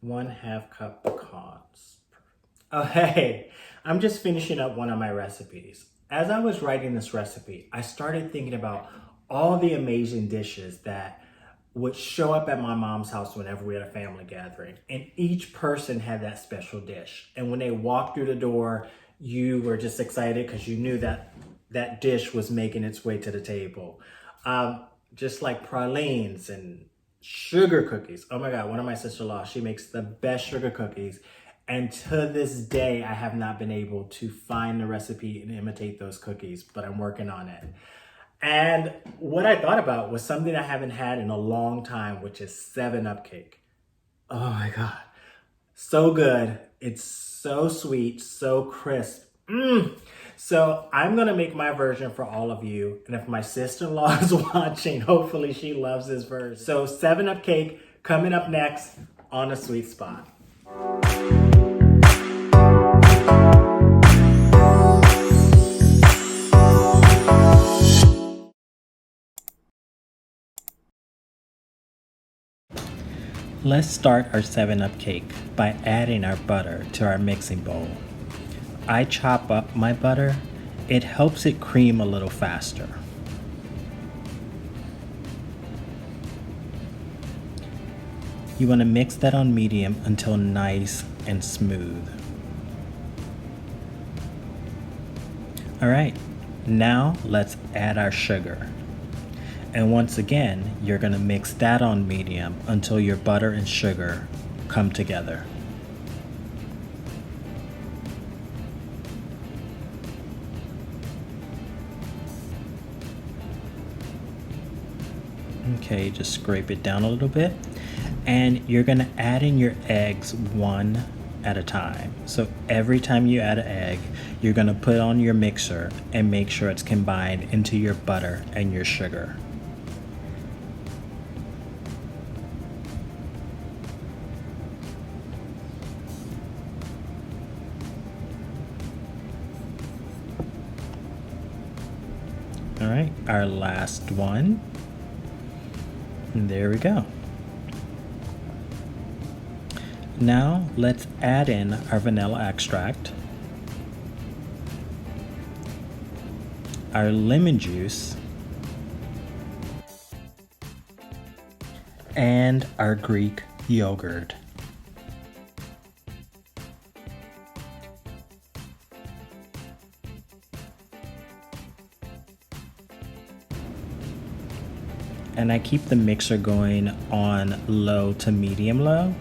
1/2 cup pecans. Oh, hey, I'm just finishing up one of my recipes. As I was writing this recipe, I started thinking about all the amazing dishes that would show up at my mom's house whenever we had a family gathering. And each person had that special dish. And when they walked through the door, you were just excited because you knew that that dish was making its way to the table. Just like pralines and sugar cookies. Oh my God, one of my sister-in-law, she makes the best sugar cookies. And to this day, I have not been able to find the recipe and imitate those cookies, but I'm working on it. And what I thought about was something I haven't had in a long time, which is 7-Up cake. Oh my God, so good. It's so sweet, so crisp. So I'm gonna make my version for all of you. And if my sister-in-law is watching, hopefully she loves this version. So 7-Up cake coming up next on a sweet spot. Let's start our 7-Up cake by adding our butter to our mixing bowl. I chop up my butter. It helps it cream a little faster. You want to mix that on medium until nice and smooth. All right, now let's add our sugar. And once again, you're gonna mix that on medium until your butter and sugar come together. Okay, just scrape it down a little bit. And you're gonna add in your eggs one at a time. So every time you add an egg, you're gonna put on your mixer and make sure it's combined into your butter and your sugar. All right, our last one. And there we go. Now let's add in our vanilla extract, our lemon juice, and our Greek yogurt. And I keep the mixer going on low to medium low.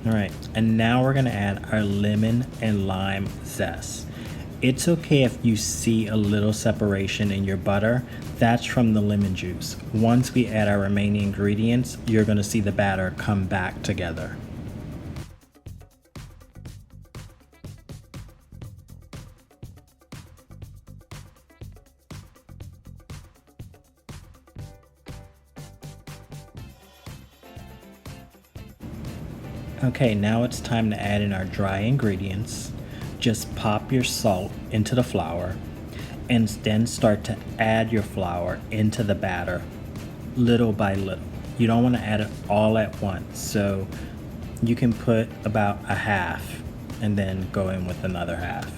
All right, and now we're gonna add our lemon and lime zest. It's okay if you see a little separation in your butter. That's from the lemon juice. Once we add our remaining ingredients, you're gonna see the batter come back together. Okay, now it's time to add in our dry ingredients. Just pop your salt into the flour and then start to add your flour into the batter little by little. You don't want to add it all at once, so you can put about a half and then go in with another half.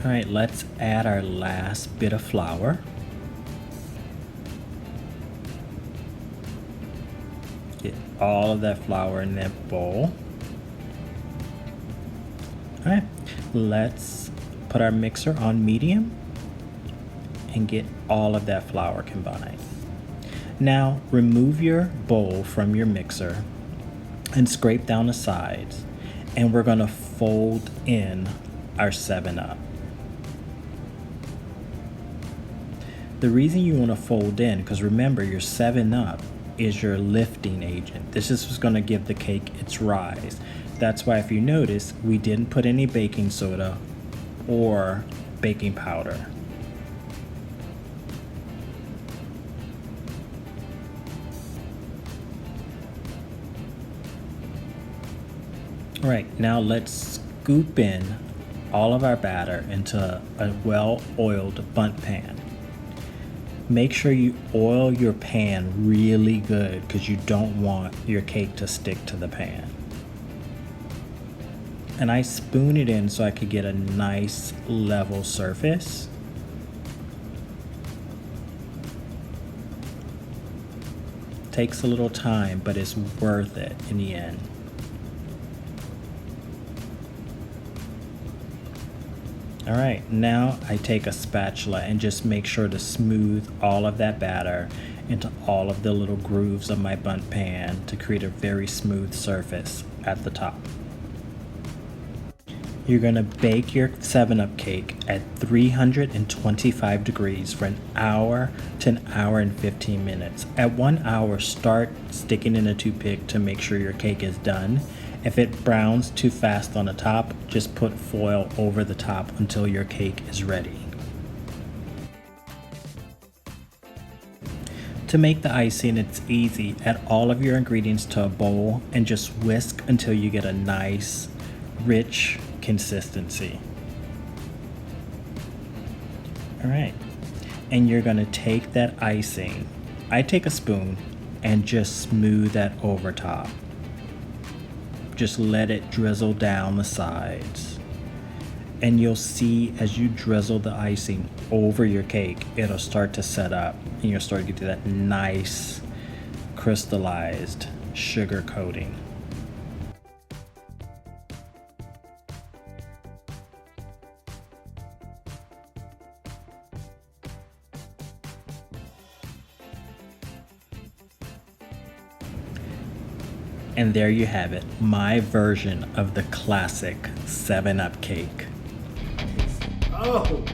All right, let's add our last bit of flour. Get all of that flour in that bowl. All right, let's put our mixer on medium and get all of that flour combined. Now remove your bowl from your mixer and scrape down the sides, and we're going to fold in our 7-Up. The reason you want to fold in, because remember your 7-Up is your lifting agent. This is what's going to give the cake its rise. That's why if you notice, we didn't put any baking soda or baking powder. All right, now let's scoop in all of our batter into a well-oiled bundt pan. Make sure you oil your pan really good because you don't want your cake to stick to the pan. And I spoon it in so I could get a nice level surface. Takes a little time, but it's worth it in the end. All right, now I take a spatula and just make sure to smooth all of that batter into all of the little grooves of my bundt pan to create a very smooth surface at the top. You're gonna bake your 7-Up cake at 325 degrees for an hour to an hour and 15 minutes. At 1 hour, start sticking in a toothpick to make sure your cake is done. If it browns too fast on the top, just put foil over the top until your cake is ready. To make the icing, it's easy. Add all of your ingredients to a bowl and just whisk until you get a nice, rich consistency. All right, and you're gonna take that icing. I take a spoon and just smooth that over top. Just let it drizzle down the sides. And you'll see as you drizzle the icing over your cake, it'll start to set up and you'll start to get to that nice crystallized sugar coating. And there you have it, my version of the classic 7-Up cake. Oh!